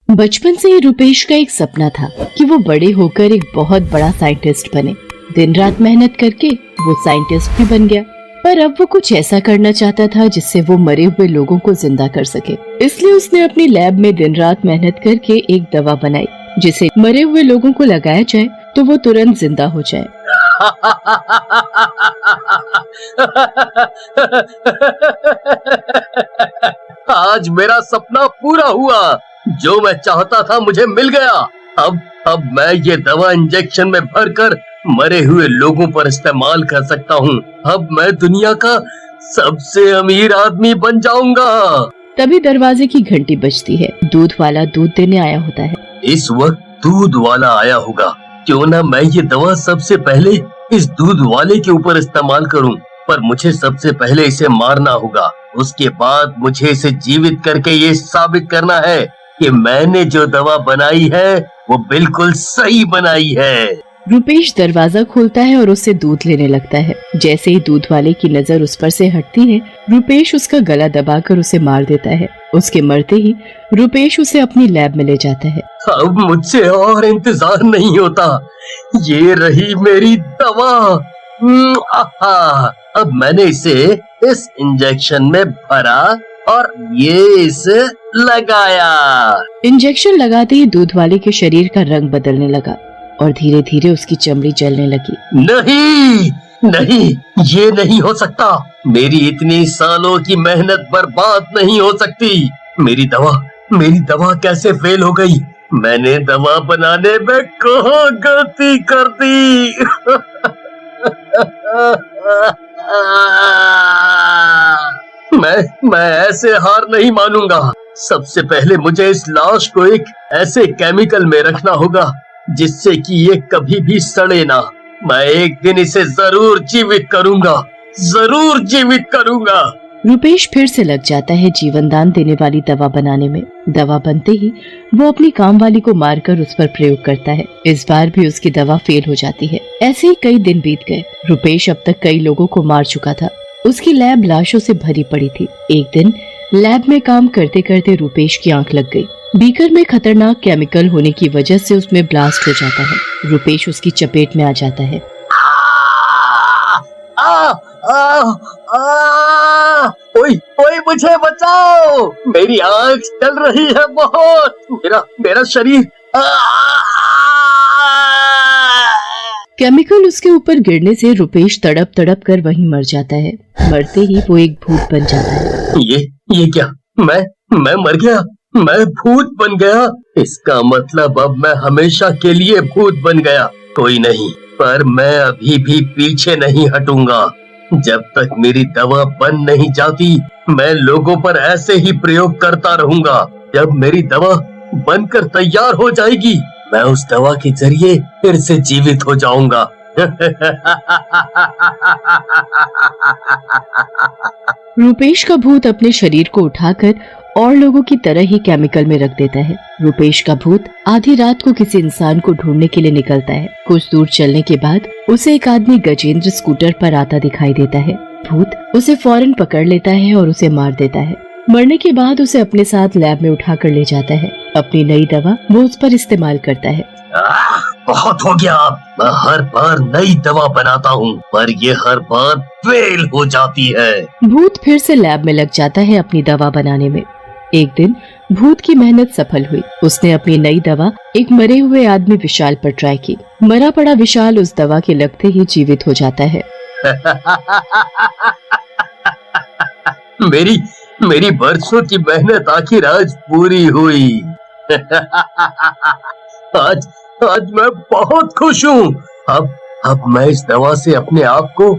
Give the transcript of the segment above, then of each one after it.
बचपन से ही रुपेश का एक सपना था कि वो बड़े होकर एक बहुत बड़ा साइंटिस्ट बने। दिन रात मेहनत करके वो साइंटिस्ट भी बन गया, पर अब वो कुछ ऐसा करना चाहता था जिससे वो मरे हुए लोगों को जिंदा कर सके। इसलिए उसने अपनी लैब में दिन रात मेहनत करके एक दवा बनाई जिसे मरे हुए लोगों को लगाया जाए तो वो तुरंत जिंदा हो जाए। आज मेरा सपना पूरा हुआ। जो मैं चाहता था मुझे मिल गया। अब मैं ये दवा इंजेक्शन में भरकर मरे हुए लोगों पर इस्तेमाल कर सकता हूँ। अब मैं दुनिया का सबसे अमीर आदमी बन जाऊंगा। तभी दरवाजे की घंटी बजती है। दूध वाला दूध देने आया होता है। इस वक्त दूध वाला आया होगा। क्यों ना मैं ये दवा सबसे पहले इस दूध वाले के ऊपर इस्तेमाल करूं, पर मुझे सबसे पहले इसे मारना होगा। उसके बाद मुझे इसे जीवित करके ये साबित करना है कि मैंने जो दवा बनाई है वो बिल्कुल सही बनाई है। रुपेश दरवाजा खोलता है और उससे दूध लेने लगता है। जैसे ही दूध वाले की नजर उस पर से हटती है, रुपेश उसका गला दबाकर उसे मार देता है। उसके मरते ही रुपेश उसे अपनी लैब में ले जाता है। अब मुझसे और इंतजार नहीं होता। ये रही मेरी दवा। अब मैंने इसे इस इंजेक्शन में भरा और ये इसे लगाया। इंजेक्शन लगाते ही दूध वाले के शरीर का रंग बदलने लगा और धीरे धीरे उसकी चमड़ी जलने लगी। नहीं, ये नहीं हो सकता। मेरी इतनी सालों की मेहनत बर्बाद नहीं हो सकती। मेरी दवा कैसे फेल हो गई? मैंने दवा बनाने में कहाँ गलती कर दी? मैं ऐसे हार नहीं मानूंगा। सबसे पहले मुझे इस लाश को एक ऐसे केमिकल में रखना होगा जिससे कि ये कभी भी सड़े ना। मैं एक दिन इसे जरूर जीवित करूंगा। रुपेश फिर से लग जाता है जीवन दान देने वाली दवा बनाने में। दवा बनते ही वो अपनी काम वाली को मारकर उस पर प्रयोग करता है। इस बार भी उसकी दवा फेल हो जाती है। ऐसे ही कई दिन बीत गए। रुपेश अब तक कई लोगों को मार चुका था। उसकी लैब लाशों से भरी पड़ी थी। एक दिन लैब में काम करते करते रुपेश की आंख लग गई। बीकर में खतरनाक केमिकल होने की वजह से उसमें ब्लास्ट हो जाता है। रुपेश उसकी चपेट में आ जाता है। ओए मुझे बचाओ। मेरी आंख जल रही है बहुत। मेरा शरीर। केमिकल उसके ऊपर गिरने से रुपेश तड़प तड़प कर वहीं मर जाता है। मरते ही वो एक भूत बन जाता है। ये क्या? मैं मर गया? मैं भूत बन गया? इसका मतलब अब मैं हमेशा के लिए भूत बन गया। कोई नहीं, पर मैं अभी भी पीछे नहीं हटूंगा। जब तक मेरी दवा बन नहीं जाती, मैं लोगों पर ऐसे ही प्रयोग करता रहूंगा। जब मेरी दवा बनकर तैयार हो जाएगी, मैं उस दवा के जरिए फिर से जीवित हो जाऊंगा। रुपेश का भूत अपने शरीर को उठाकर और लोगों की तरह ही केमिकल में रख देता है। रुपेश का भूत आधी रात को किसी इंसान को ढूंढने के लिए निकलता है। कुछ दूर चलने के बाद उसे एक आदमी गजेंद्र स्कूटर पर आता दिखाई देता है। भूत उसे फौरन पकड़ लेता है और उसे मार देता है। मरने के बाद उसे अपने साथ लैब में उठाकर ले जाता है। अपनी नई दवा वो उस पर इस्तेमाल करता है। बहुत हो गया। मैं हर बार नई दवा बनाता हूँ, पर ये हर बार फेल हो जाती है। भूत फिर से लैब में लग जाता है अपनी दवा बनाने में। एक दिन भूत की मेहनत सफल हुई। उसने अपनी नई दवा एक मरे हुए आदमी विशाल पर ट्राई की। मरा पड़ा विशाल उस दवा के लगते ही जीवित हो जाता है। मेरी बरसों की मेहनत आखिर आज पूरी हुई। आज मैं बहुत खुश हूँ। अब मैं इस दवा से अपने आप को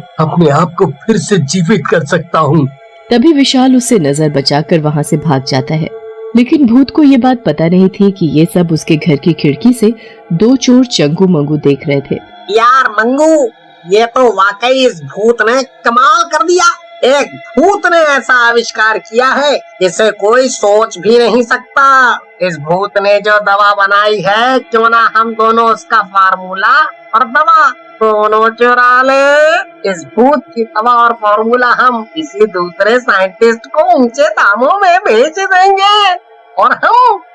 फिर से जीवित कर सकता हूँ। तभी विशाल उससे नजर बचाकर वहाँ से भाग जाता है। लेकिन भूत को ये बात पता नहीं थी कि ये सब उसके घर की खिड़की से दो चोर चंगू मंगू देख रहे थे। यार मंगू, ये तो वाकई इस भूत ने कमाल कर दिया। एक भूत ने ऐसा आविष्कार किया है जिसे कोई सोच भी नहीं सकता। इस भूत ने जो दवा बनाई है, क्यों ना हम दोनों उसका फार्मूला और दवा दोनों चुरा ले। इस भूत की दवा और फार्मूला हम किसी दूसरे साइंटिस्ट को ऊंचे दामों में बेच देंगे। और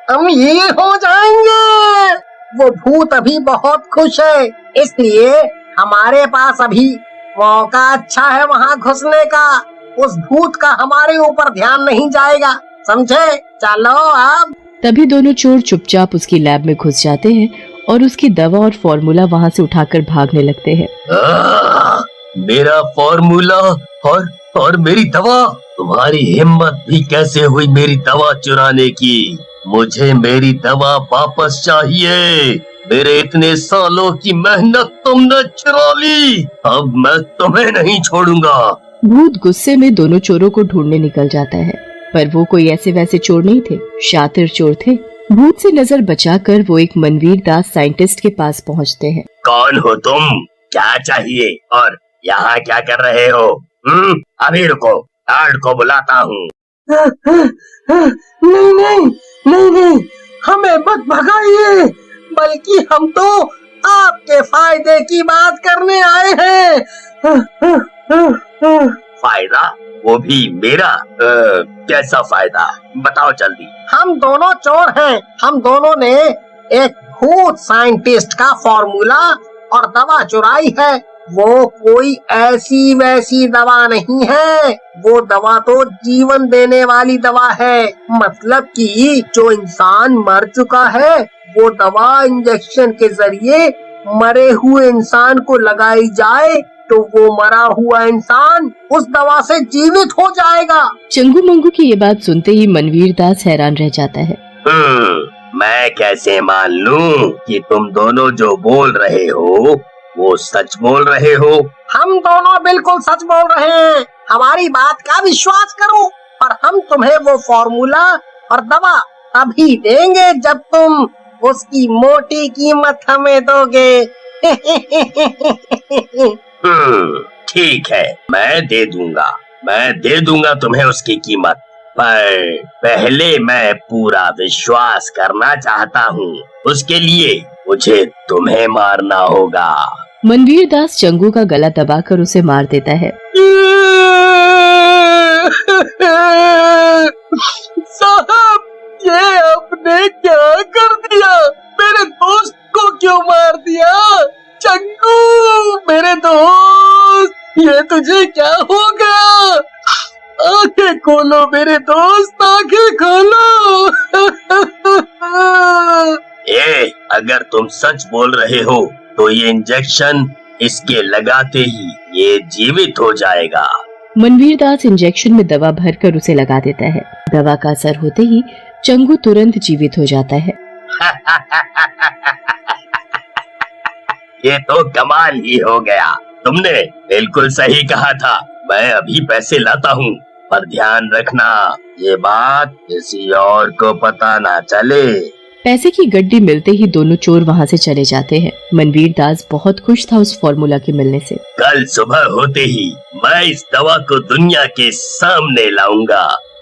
हम ये हो जाएंगे। वो भूत अभी बहुत खुश है, इसलिए हमारे पास अभी मौका अच्छा है वहाँ घुसने का। उस भूत का हमारे ऊपर ध्यान नहीं जाएगा, समझे? चलो अब। तभी दोनों चोर चुपचाप उसकी लैब में घुस जाते हैं और उसकी दवा और फॉर्मूला वहाँ से उठाकर भागने लगते हैं। मेरा फॉर्मूला और मेरी दवा! तुम्हारी हिम्मत भी कैसे हुई मेरी दवा चुराने की? मुझे मेरी दवा वापस चाहिए। मेरे इतने सालों की मेहनत तुमने चुरा ली, अब मैं तुम्हें नहीं छोड़ूंगा। भूत गुस्से में दोनों चोरों को ढूंढने निकल जाता है, पर वो कोई ऐसे वैसे चोर नहीं थे, शातिर चोर थे। भूत से नजर बचाकर वो एक मनवीर दास साइंटिस्ट के पास पहुंचते हैं। कौन हो तुम? क्या चाहिए और यहाँ क्या कर रहे हो? अभी रुको, गार्ड को बुलाता हूँ। नहीं, हमें मत भगाइए, बल्कि हम तो आपके फायदे की बात करने आए हैं। फायदा? वो भी मेरा? कैसा फायदा? बताओ जल्दी। हम दोनों चोर हैं। हम दोनों ने एक भूत साइंटिस्ट का फॉर्मूला और दवा चुराई है। वो कोई ऐसी वैसी दवा नहीं है, वो दवा तो जीवन देने वाली दवा है। मतलब कि जो इंसान मर चुका है, वो दवा इंजेक्शन के जरिए मरे हुए इंसान को लगाई जाए तो वो मरा हुआ इंसान उस दवा से जीवित हो जाएगा। चंगू मंगू की ये बात सुनते ही मनवीर दास हैरान रह जाता है। मैं कैसे मान लूं कि तुम दोनों जो बोल रहे हो वो सच बोल रहे हो? हम दोनों बिल्कुल सच बोल रहे हैं। हमारी बात का विश्वास करो, और हम तुम्हें वो फॉर्मूला और दवा तभी देंगे जब तुम उसकी मोटी कीमत हमें दोगे। ठीक है, मैं दे दूंगा तुम्हें उसकी कीमत, पर पहले मैं पूरा विश्वास करना चाहता हूँ। उसके लिए मुझे तुम्हें मारना होगा। मनवीर दास चंगू का गला दबाकर उसे मार देता है। साहब, ये आपने क्या कर दिया? मेरे दोस्त को क्यों मार दिया? चंगू मेरे दोस्त, ये तुझे क्या हो गया? आंखें खोलो मेरे दोस्त, आंखें खोलो। अगर तुम सच बोल रहे हो तो ये इंजेक्शन इसके लगाते ही ये जीवित हो जाएगा। मनवीर दास इंजेक्शन में दवा भरकर उसे लगा देता है। दवा का असर होते ही चंगू तुरंत जीवित हो जाता है। ये तो कमाल ही हो गया। तुमने बिल्कुल सही कहा था। मैं अभी पैसे लाता हूँ, पर ध्यान रखना ये बात किसी और को पता ना चले। पैसे की गड्डी मिलते ही दोनों चोर वहाँ से चले जाते हैं। मनवीर दास बहुत खुश था उस फॉर्मूला के मिलने से। कल सुबह होते ही मैं इस दवा को दुनिया के सामने लाऊंगा,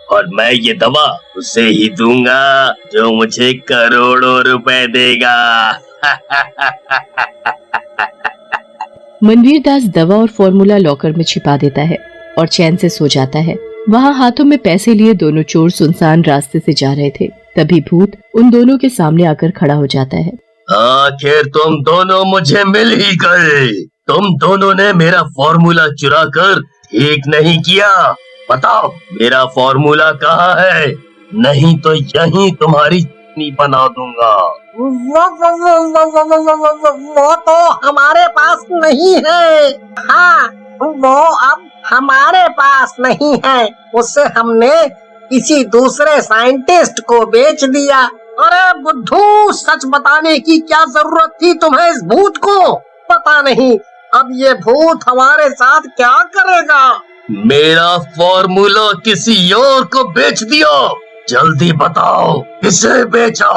और मैं ये दवा उसे ही दूंगा जो मुझे करोड़ों रुपए देगा। मनवीर दास दवा और फॉर्मूला लॉकर में छिपा देता है और चैन से सो जाता है। वहाँ हाथों में पैसे लिए दोनों चोर सुनसान रास्ते से जा रहे थे। तभी भूत उन दोनों के सामने आकर खड़ा हो जाता है। आखिर तुम दोनों मुझे मिल ही गए। तुम दोनों ने मेरा फॉर्मूला चुरा कर ठीक नहीं किया। बताओ मेरा फॉर्मूला कहाँ है? नहीं तो यहीं तुम्हारी चटनी बना दूंगा। वो तो हमारे पास नहीं है। हाँ, वो अब हमारे पास नहीं है। उससे हमने किसी दूसरे साइंटिस्ट को बेच दिया। अरे बुद्धू, सच बताने की क्या जरूरत थी तुम्हें इस भूत को? पता नहीं अब ये भूत हमारे साथ क्या करेगा। मेरा फॉर्मूला किसी और को बेच दिया। जल्दी बताओ किसे बेचा?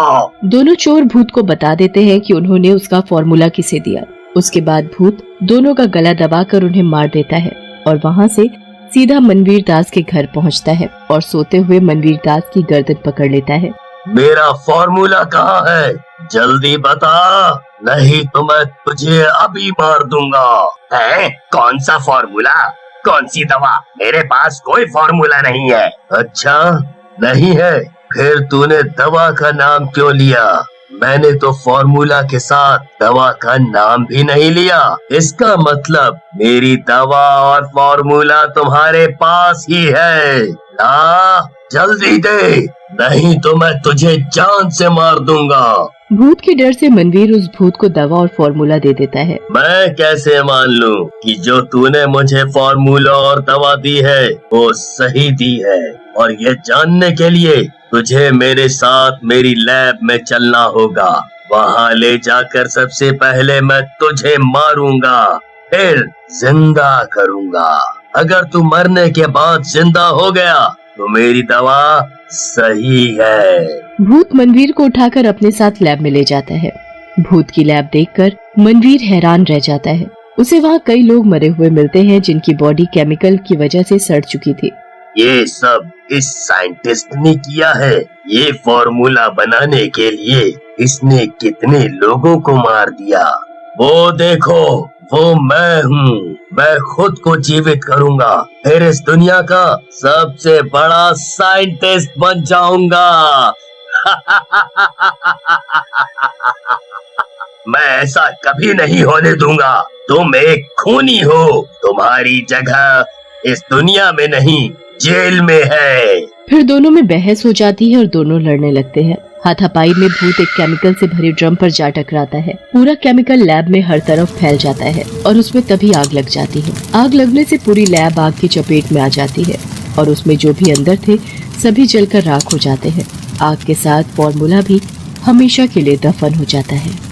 दोनों चोर भूत को बता देते हैं कि उन्होंने उसका फॉर्मूला किसे दिया। उसके बाद भूत दोनों का गला दबाकर उन्हें मार देता है और वहाँ से सीधा मनवीर दास के घर पहुँचता है और सोते हुए मनवीर दास की गर्दन पकड़ लेता है। मेरा फॉर्मूला कहाँ है? जल्दी बता, नहीं तो मैं तुझे अभी मार दूंगा। है? कौन सा फॉर्मूला? कौन सी दवा? मेरे पास कोई फॉर्मूला नहीं है। अच्छा नहीं है, फिर तूने दवा का नाम क्यों लिया? मैंने तो फॉर्मूला के साथ दवा का नाम भी नहीं लिया। इसका मतलब मेरी दवा और फॉर्मूला तुम्हारे पास ही है। जल्दी दे, नहीं तो मैं तुझे जान से मार दूंगा। भूत के डर से मनवीर उस भूत को दवा और फॉर्मूला दे देता है। मैं कैसे मान लूं कि जो तूने मुझे फॉर्मूला और दवा दी है वो सही दी है? और ये जानने के लिए तुझे मेरे साथ मेरी लैब में चलना होगा। वहाँ ले जाकर सबसे पहले मैं तुझे मारूंगा, फिर जिंदा करूंगा। अगर तू मरने के बाद जिंदा हो गया तो मेरी दवा सही है। भूत मनवीर को उठाकर अपने साथ लैब में ले जाता है। भूत की लैब देखकर मनवीर हैरान रह जाता है। उसे वहाँ कई लोग मरे हुए मिलते हैं जिनकी बॉडी केमिकल की वजह से सड़ चुकी थी। ये सब इस साइंटिस्ट ने किया है। ये फॉर्मूला बनाने के लिए इसने कितने लोगों को मार दिया। वो देखो, वो मैं हूँ। मैं खुद को जीवित करूंगा, फिर इस दुनिया का सबसे बड़ा साइंटिस्ट बन जाऊंगा। मैं ऐसा कभी नहीं होने दूंगा। तुम एक खूनी हो। तुम्हारी जगह इस दुनिया में नहीं, जेल में है। फिर दोनों में बहस हो जाती है और दोनों लड़ने लगते हैं। हाथापाई में भूत एक केमिकल से भरे ड्रम पर जा टकराता है। पूरा केमिकल लैब में हर तरफ फैल जाता है और उसमें तभी आग लग जाती है। आग लगने से पूरी लैब आग की चपेट में आ जाती है और उसमें जो भी अंदर थे सभी जलकर राख हो जाते हैं। आग के साथ फॉर्मूला भी हमेशा के लिए दफन हो जाता है।